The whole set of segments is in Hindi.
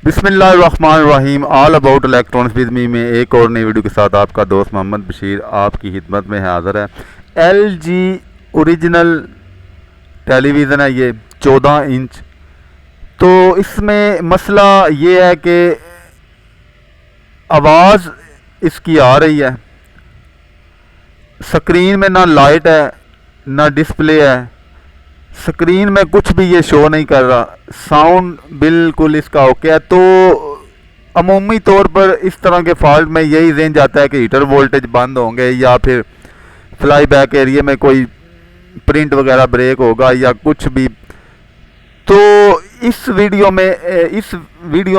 बिस्मिल्लाहिर्रहमानिर्रहीम। All about electronics with me में एक और नई वीडियो के साथ आपका दोस्त मोहम्मद बशीर आपकी खिदमत में हाज़िर है। LG ओरिजिनल टेलीविज़न है ये 14 इंच। तो इसमें मसला ये है कि आवाज़ इसकी आ रही है, स्क्रीन में ना लाइट है ना डिस्प्ले है, स्क्रीन में कुछ भी ये शो नहीं कर रहा, साउंड बिल्कुल इसका ओके है। तो अमूमी तौर पर इस तरह के फॉल्ट में यही रेंज आता है कि हीटर वोल्टेज बंद होंगे या फिर फ्लाई बैक एरिया में कोई प्रिंट वगैरह ब्रेक होगा या कुछ भी। तो इस वीडियो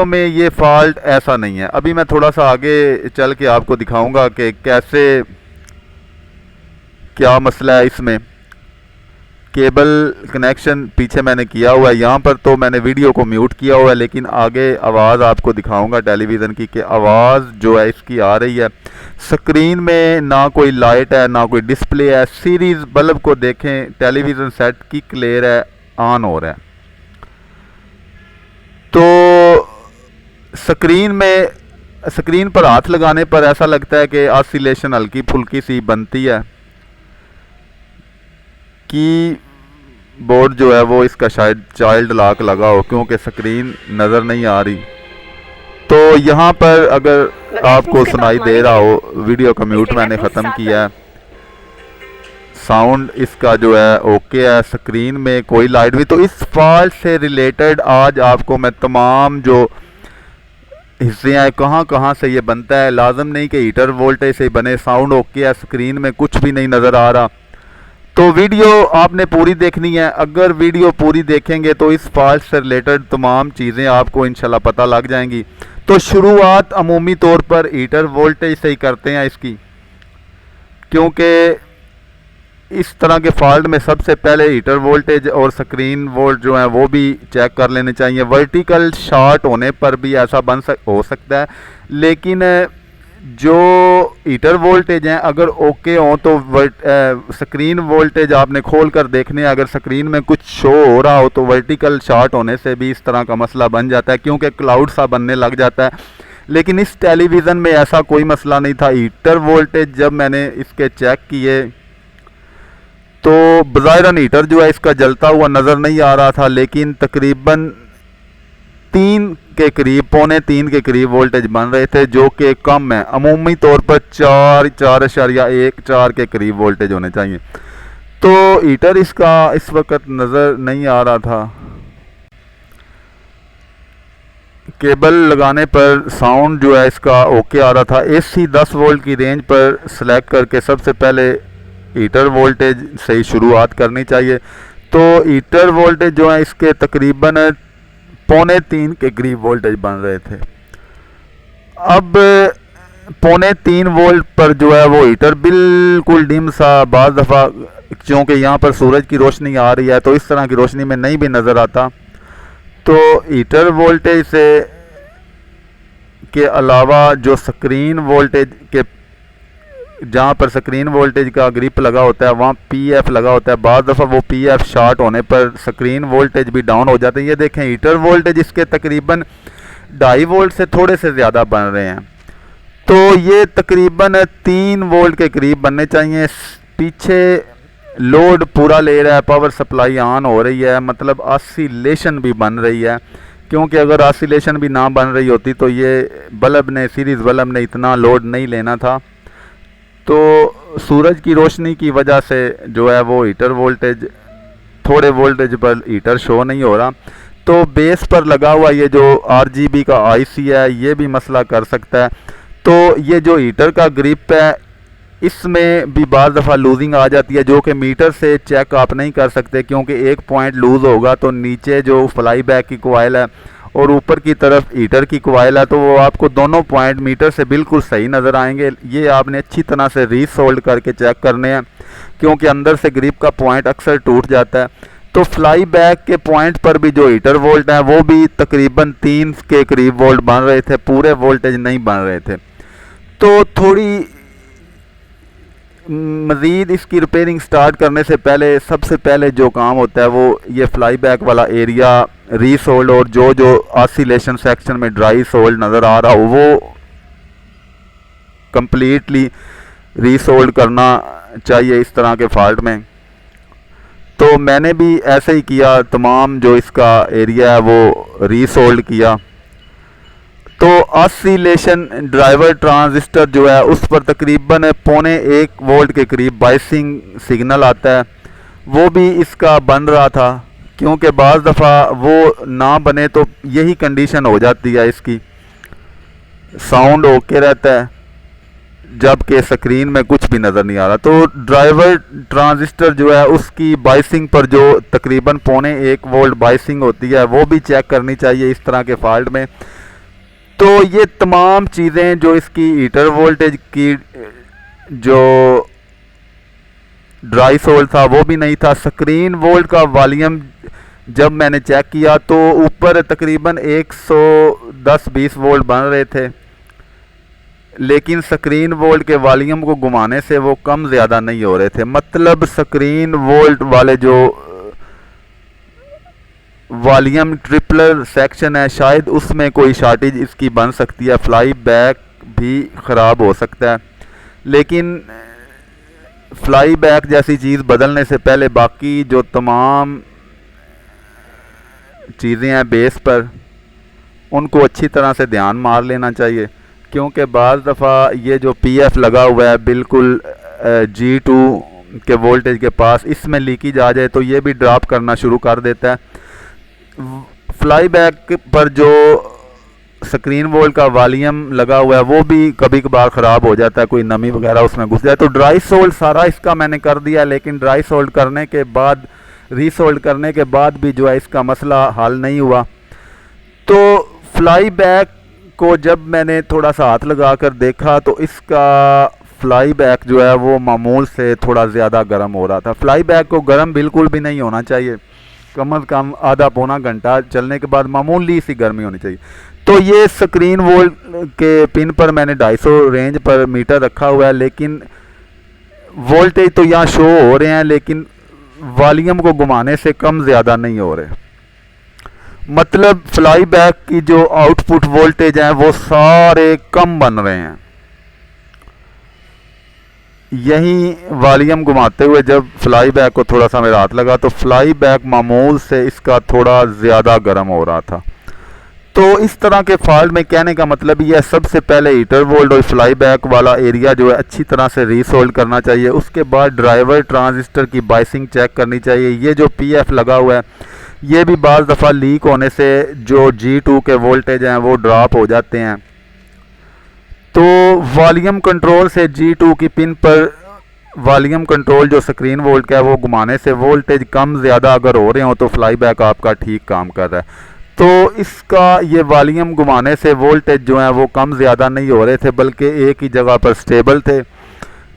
में ये फॉल्ट ऐसा नहीं है। अभी मैं थोड़ा सा आगे चल के आपको दिखाऊंगा कि कैसे क्या मसला है। इसमें केबल कनेक्शन पीछे मैंने किया हुआ है, यहाँ पर तो मैंने वीडियो को म्यूट किया हुआ है, लेकिन आगे आवाज़ आपको दिखाऊंगा टेलीविज़न की कि आवाज़ जो है इसकी आ रही है। स्क्रीन में ना कोई लाइट है ना कोई डिस्प्ले है। सीरीज़ बल्ब को देखें, टेलीविज़न सेट की क्लियर है, ऑन हो रहा है। तो स्क्रीन पर हाथ लगाने पर ऐसा लगता है कि ऑसिलेशन हल्की फुल्की सी बनती है कि बोर्ड जो है वो इसका शायद चाइल्ड लॉक लगा हो, क्योंकि स्क्रीन नज़र नहीं आ रही। तो यहाँ पर अगर आपको सुनाई दे रहा हो, वीडियो का म्यूट मैंने ख़त्म किया है, साउंड इसका जो है ओके है, स्क्रीन में कोई लाइट भी। तो इस फॉल्ट से रिलेटेड आज आपको मैं तमाम जो हिस्से हैं कहाँ कहाँ से ये बनता है, लाजम नहीं कि हीटर वोल्टेज से बने, साउंड ओके है, स्क्रीन में कुछ भी नहीं नज़र आ रहा। तो वीडियो आपने पूरी देखनी है। अगर वीडियो पूरी देखेंगे तो इस फॉल्ट से रिलेटेड तमाम चीज़ें आपको इंशाल्लाह पता लग जाएंगी। तो शुरुआत अमूमी तौर पर हीटर वोल्टेज से ही करते हैं इसकी, क्योंकि इस तरह के फॉल्ट में सबसे पहले हीटर वोल्टेज और स्क्रीन वोल्ट जो है वो भी चेक कर लेने चाहिए। वर्टिकल शॉर्ट होने पर भी ऐसा हो सकता है, लेकिन जो हीटर वोल्टेज हैं अगर ओके हो तो स्क्रीन वोल्टेज आपने खोल कर देखने हैं। अगर स्क्रीन में कुछ शो हो रहा हो तो वर्टिकल शॉर्ट होने से भी इस तरह का मसला बन जाता है, क्योंकि क्लाउड सा बनने लग जाता है। लेकिन इस टेलीविज़न में ऐसा कोई मसला नहीं था। हीटर वोल्टेज जब मैंने इसके चेक किए तो बज़ाहिरन हीटर जो है इसका जलता हुआ नज़र नहीं आ रहा था, लेकिन तकरीबन 3 के करीब, 2.25 के करीब वोल्टेज बन रहे थे, जो कि कम है। अमूमी तौर पर 4.14 के करीब वोल्टेज होने चाहिए। तो हीटर इसका इस वक्त नज़र नहीं आ रहा था। केबल लगाने पर साउंड जो है इसका ओके आ रहा था। AC 10 वोल्ट की रेंज पर सेलेक्ट करके सबसे पहले हीटर वोल्टेज से ही शुरुआत करनी चाहिए। तो हीटर वोल्टेज जो है इसके तकरीबन 2.25 के करीब वोल्टेज बन रहे थे। अब 2.25 वोल्ट पर जो है वो हीटर बिल्कुल डिम सा, बाज़ दफ़ा क्योंकि यहाँ पर सूरज की रोशनी आ रही है तो इस तरह की रोशनी में नहीं भी नज़र आता। तो हीटर वोल्टेज से के अलावा जो स्क्रीन वोल्टेज के, जहाँ पर स्क्रीन वोल्टेज का ग्रिप लगा होता है वहाँ PF लगा होता है। बाद दफ़ा वो PF शॉर्ट होने पर स्क्रीन वोल्टेज भी डाउन हो जाते हैं। ये देखें हीटर वोल्टेज इसके तकरीबन 2.5 वोल्ट से थोड़े से ज़्यादा बन रहे हैं। तो ये तकरीबन 3 वोल्ट के करीब बनने चाहिए। पीछे लोड पूरा ले रहा है, पावर सप्लाई ऑन हो रही है, मतलब ऑसिलेशन भी बन रही है। क्योंकि अगर ऑसिलेशन भी ना बन रही होती तो ये बल्ब ने, सीरीज़ बल्ब ने इतना लोड नहीं लेना था। तो सूरज की रोशनी की वजह से जो है वो हीटर वोल्टेज, थोड़े वोल्टेज पर हीटर शो नहीं हो रहा। तो बेस पर लगा हुआ ये जो RGB का IC है ये भी मसला कर सकता है। तो ये जो हीटर का ग्रिप है इसमें भी बाज़ दफ़ा लूजिंग आ जाती है, जो कि मीटर से चेक आप नहीं कर सकते, क्योंकि एक पॉइंट लूज़ होगा तो नीचे जो फ्लाई बैक की कॉइल है और ऊपर की तरफ हीटर की कॉइल है, तो वो आपको दोनों पॉइंट मीटर से बिल्कुल सही नज़र आएंगे। ये आपने अच्छी तरह से रीसोल्ड करके चेक करने हैं, क्योंकि अंदर से ग्रिप का पॉइंट अक्सर टूट जाता है। तो फ्लाई बैक के पॉइंट पर भी जो हीटर वोल्ट है वो भी तकरीबन 3 के करीब वोल्ट बन रहे थे, पूरे वोल्टेज नहीं बन रहे थे। तो थोड़ी मज़ीद इसकी रिपेयरिंग स्टार्ट करने से पहले सबसे पहले जो काम होता है वो ये फ्लाई बैक वाला एरिया रीसोल्ड, और जो जो ऑसिलेशन सेक्शन में ड्राई सोल्ड नज़र आ रहा हो वो कंप्लीटली रीसोल्ड करना चाहिए इस तरह के फॉल्ट में। तो मैंने भी ऐसे ही किया, तमाम जो इसका एरिया है वो रीसोल्ड किया। तो ऑसिलेशन ड्राइवर ट्रांजिस्टर जो है उस पर तकरीबन 0.25 वोल्ट के करीब बाइसिंग सिग्नल आता है, वो भी इसका बन रहा था, क्योंकि बाज़ दफ़ा वो ना बने तो यही कंडीशन हो जाती है, इसकी साउंड ओके रहता है जबकि स्क्रीन में कुछ भी नज़र नहीं आ रहा। तो ड्राइवर ट्रांजिस्टर जो है उसकी बाइसिंग पर जो तकरीबन 0.25 वोल्ट बाइसिंग होती है वो भी चेक करनी चाहिए इस तरह के फॉल्ट में। तो ये तमाम चीज़ें जो इसकी हीटर वोल्टेज की जो ड्राई सोल्ड था वो भी नहीं था। स्क्रीन वोल्ट का वॉल्यूम जब मैंने चेक किया तो ऊपर तकरीबन 110-120 वोल्ट बन रहे थे, लेकिन स्क्रीन वोल्ट के वॉल्यूम को घुमाने से वो कम ज़्यादा नहीं हो रहे थे। मतलब स्क्रीन वोल्ट वाले जो वॉल्यूम ट्रिपलर सेक्शन है शायद उसमें कोई शॉर्टेज इसकी बन सकती है, फ्लाई बैक भी ख़राब हो सकता है। लेकिन फ्लाई बैक जैसी चीज़ बदलने से पहले बाकी जो तमाम चीज़ें हैं बेस पर उनको अच्छी तरह से ध्यान मार लेना चाहिए, क्योंकि बाज़ दफ़ा ये जो पीएफ लगा हुआ है बिल्कुल G2 के वोल्टेज के पास, इसमें लीकेज आ जाए तो ये भी ड्रॉप करना शुरू कर देता है। फ्लाई बैक पर जो स्क्रीन वोल्ट का वॉल्यूम लगा हुआ है वो भी कभी कभार ख़राब हो जाता है, कोई नमी वगैरह उसमें घुस जाए। तो ड्राई सोल्ड सारा इसका मैंने कर दिया, लेकिन ड्राई सोल्ड करने के बाद रीसोल्ड करने के बाद भी जो है इसका मसला हल नहीं हुआ। तो फ्लाई बैक को जब मैंने थोड़ा सा हाथ लगा कर देखा तो इसका फ्लाई बैक जो है वो मामूल से थोड़ा ज़्यादा गर्म हो रहा था। फ्लाई बैक को गर्म बिल्कुल भी नहीं होना चाहिए, कम अज़ कम आधा पौना घंटा चलने के बाद मामूली सी गर्मी होनी चाहिए। तो ये स्क्रीन वोल्ट के पिन पर मैंने 250 रेंज पर मीटर रखा हुआ है, लेकिन वोल्टेज तो यहाँ शो हो रहे हैं लेकिन वॉल्यूम को घुमाने से कम ज़्यादा नहीं हो रहे। मतलब फ्लाई बैक की जो आउटपुट वोल्टेज हैं वो सारे कम बन रहे हैं। यही वॉल्यूम घुमाते हुए जब फ्लाई बैक को थोड़ा सा मेरा हाथ लगा तो फ्लाई बैक मामूल से इसका थोड़ा ज़्यादा गर्म हो रहा था। तो इस तरह के फॉल्ट में कहने का मतलब ये है, सबसे पहले हीटर वोल्ट और फ्लाई बैक वाला एरिया जो है अच्छी तरह से रीसोल्ड करना चाहिए। उसके बाद ड्राइवर ट्रांजिस्टर की बाइसिंग चेक करनी चाहिए। ये जो पीएफ लगा हुआ है ये भी बाज़ दफ़ा लीक होने से जो G2 के वोल्टेज हैं वो ड्रॉप हो जाते हैं। तो वॉल्यूम कंट्रोल से G2 की पिन पर वॉल्यूम कंट्रोल जो स्क्रीन वोल्ट का है वो घुमाने से वोल्टेज कम ज़्यादा अगर हो रहे हो तो फ्लाई बैक आपका ठीक काम कर रहा है। तो इसका ये वॉल्यूम घुमाने से वोल्टेज जो है वो कम ज़्यादा नहीं हो रहे थे, बल्कि एक ही जगह पर स्टेबल थे,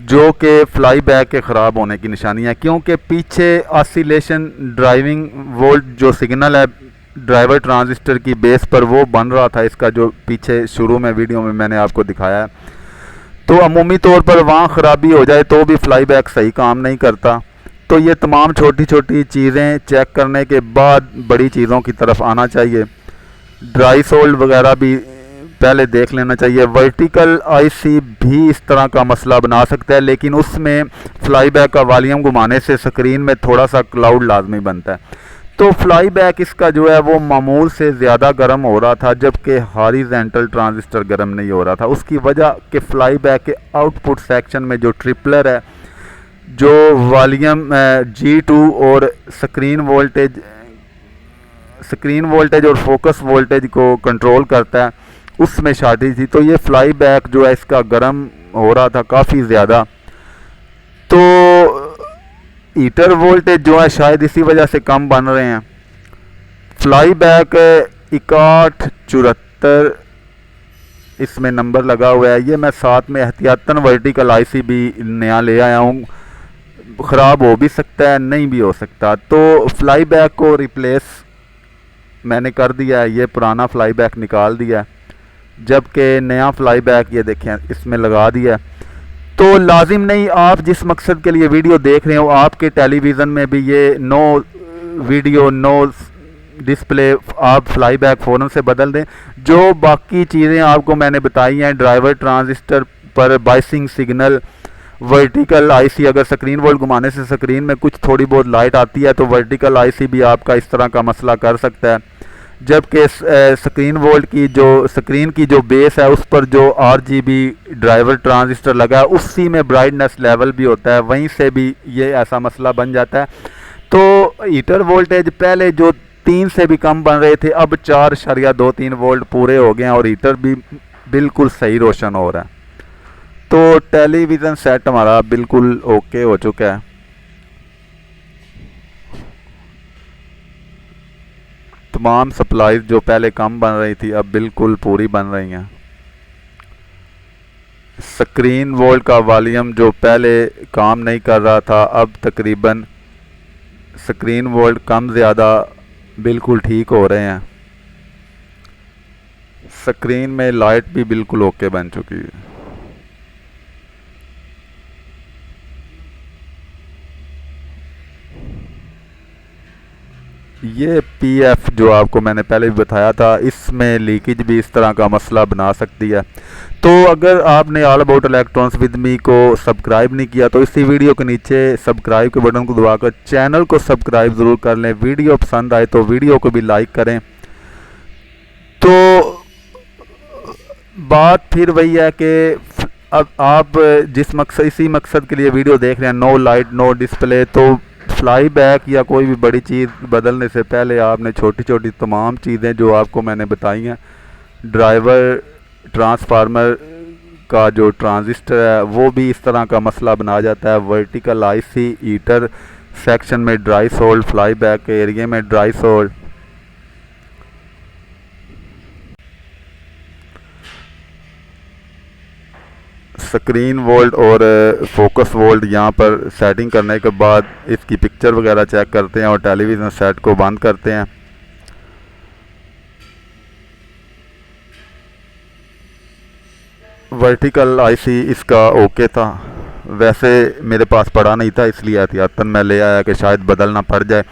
जो कि फ्लाई बैक के ख़राब होने की निशानी है। क्योंकि पीछे ऑसिलेशन ड्राइविंग वोल्ट जो सिग्नल है ड्राइवर ट्रांजिस्टर की बेस पर वो बन रहा था, इसका जो पीछे शुरू में वीडियो में मैंने आपको दिखाया है। तो अमूमी तौर पर वहाँ ख़राबी हो जाए तो भी फ्लाई बैक सही काम नहीं करता। तो ये तमाम छोटी छोटी चीज़ें चेक करने के बाद बड़ी चीज़ों की तरफ आना चाहिए। ड्राई सोल्ड वगैरह भी पहले देख लेना चाहिए। वर्टिकल आईसी भी इस तरह का मसला बना सकता है, लेकिन उसमें फ्लाई बैक का वॉल्यूम घुमाने से स्क्रीन में थोड़ा सा क्लाउड लाजमी बनता है। तो फ्लाई बैक इसका जो है वो मामूल से ज़्यादा गर्म हो रहा था, जबकि हॉरिजॉन्टल ट्रांजिस्टर गर्म नहीं हो रहा था। उसकी वजह कि फ्लाई बैक के आउटपुट सेक्शन में जो ट्रिपलर है जो वॉल्यूम G2 और स्क्रीन वोल्टेज और फोकस वोल्टेज को कंट्रोल करता है उसमें शॉर्टेज थी। तो ये फ्लाई बैक जो है इसका गर्म हो रहा था काफ़ी ज़्यादा। तो हीटर वोल्टेज जो है शायद इसी वजह से कम बन रहे हैं। फ्लाई बैक 6174 इसमें नंबर लगा हुआ है। ये मैं साथ में एहतियातन वर्टिकल आईसी भी नया ले आया हूँ, ख़राब हो भी सकता है नहीं भी हो सकता। तो फ्लाई बैक को रिप्लेस मैंने कर दिया है, ये पुराना फ्लाई बैक निकाल दिया है, जबकि नया फ्लाई बैक ये देखें इसमें लगा दिया है। तो लाजिम नहीं आप जिस मकसद के लिए वीडियो देख रहे हो आपके टेलीविज़न में भी ये नो वीडियो नो डिस्प्ले आप फ्लाई बैक फ़ौरन से बदल दें। जो बाकी चीज़ें आपको मैंने बताई हैं, ड्राइवर ट्रांजिस्टर पर बाइसिंग सिग्नल, वर्टिकल आईसी, अगर स्क्रीन वोल्ट घुमाने से स्क्रीन में कुछ थोड़ी बहुत लाइट आती है तो वर्टिकल आईसी भी आपका इस तरह का मसला कर सकता है। जबकि स्क्रीन की जो बेस है उस पर जो आरजीबी ड्राइवर ट्रांजिस्टर लगा है उसी में ब्राइटनेस लेवल भी होता है, वहीं से भी ये ऐसा मसला बन जाता है। तो हीटर वोल्टेज पहले जो 3 से भी कम बन रहे थे अब 4.23 वोल्ट पूरे हो गए हैं और हीटर भी बिल्कुल सही रोशन हो रहा है। तो टेलीविज़न सेट हमारा बिल्कुल ओके हो चुका है। तमाम सप्लाईज जो पहले कम बन रही थी अब बिल्कुल पूरी बन रही हैं। स्क्रीन वोल्ट का वॉल्यूम जो पहले काम नहीं कर रहा था अब तकरीबन स्क्रीन वोल्ट कम ज़्यादा बिल्कुल ठीक हो रहे हैं। स्क्रीन में लाइट भी बिल्कुल ओके बन चुकी है। ये पीएफ जो आपको मैंने पहले भी बताया था, इसमें लीकेज भी इस तरह का मसला बना सकती है। तो अगर आपने all about electronics with me को सब्सक्राइब नहीं किया तो इसी वीडियो के नीचे सब्सक्राइब के बटन को दबाकर चैनल को सब्सक्राइब ज़रूर कर लें। वीडियो पसंद आए तो वीडियो को भी लाइक करें। तो बात फिर वही है कि अब आप इसी मकसद के लिए वीडियो देख रहे हैं, नो लाइट नो डिस्प्ले, तो फ्लाई बैक या कोई भी बड़ी चीज़ बदलने से पहले आपने छोटी छोटी तमाम चीज़ें जो आपको मैंने बताई हैं, ड्राइवर ट्रांसफार्मर का जो ट्रांजिस्टर है वो भी इस तरह का मसला बना जाता है। वर्टिकल आईसी, हीटर सेक्शन में ड्राई सोल्ड, फ्लाई बैक के एरिया में ड्राई सोल्ड। स्क्रीन वोल्ट और फोकस वोल्ट यहाँ पर सेटिंग करने के बाद इसकी पिक्चर वगैरह चेक करते हैं और टेलीविज़न सेट को बंद करते हैं। वर्टिकल आईसी इसका ओके था, वैसे मेरे पास पड़ा नहीं था इसलिए एहतियातन मैं ले आया कि शायद बदलना पड़ जाए।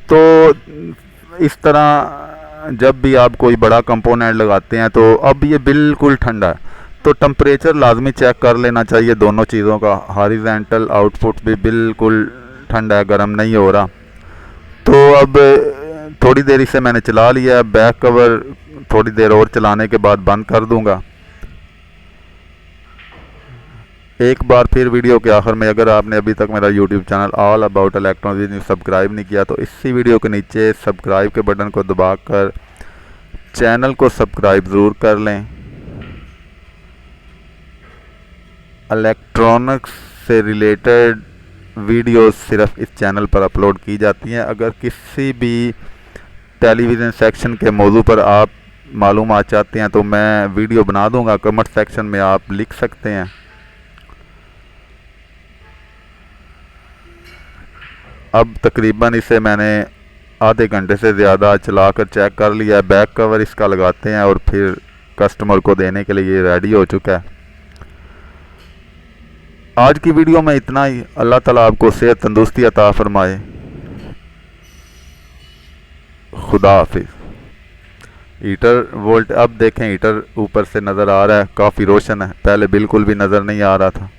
तो इस तरह जब भी आप कोई बड़ा कंपोनेंट लगाते हैं तो अब ये बिल्कुल ठंडा है तो टेम्परेचर लाजमी चेक कर लेना चाहिए दोनों चीज़ों का। हॉरिजॉन्टल आउटपुट भी बिल्कुल ठंडा है, गर्म नहीं हो रहा। तो अब थोड़ी देर इसे मैंने चला लिया है, बैक कवर थोड़ी देर और चलाने के बाद बंद कर दूंगा। एक बार फिर वीडियो के आखिर में अगर आपने अभी तक मेरा YouTube channel all about electronics subscribe नहीं किया तो इसी वीडियो के नीचे सब्सक्राइब के बटन को दबाकर चैनल को सब्सक्राइब ज़रूर कर लें। इलेक्ट्रॉनिक्स से रिलेटेड वीडियोस सिर्फ इस चैनल पर अपलोड की जाती हैं। अगर किसी भी टेलीविज़न सेक्शन के मौजू पर आप मालूमात चाहते हैं तो मैं वीडियो बना दूंगा, कमेंट सेक्शन में आप लिख सकते हैं। अब तकरीबन इसे मैंने आधे घंटे से ज़्यादा चलाकर चेक कर लिया है। बैक कवर इसका लगाते हैं और फिर कस्टमर को देने के लिए ये रेडी हो चुका है। आज की वीडियो में इतना ही। अल्लाह ताला आपको सेहत तंदुरुस्ती अता फरमाए। खुदा हाफिज़। हीटर वोल्ट अब देखें, हीटर ऊपर से नज़र आ रहा है, काफ़ी रोशन है, पहले बिल्कुल भी नज़र नहीं आ रहा था।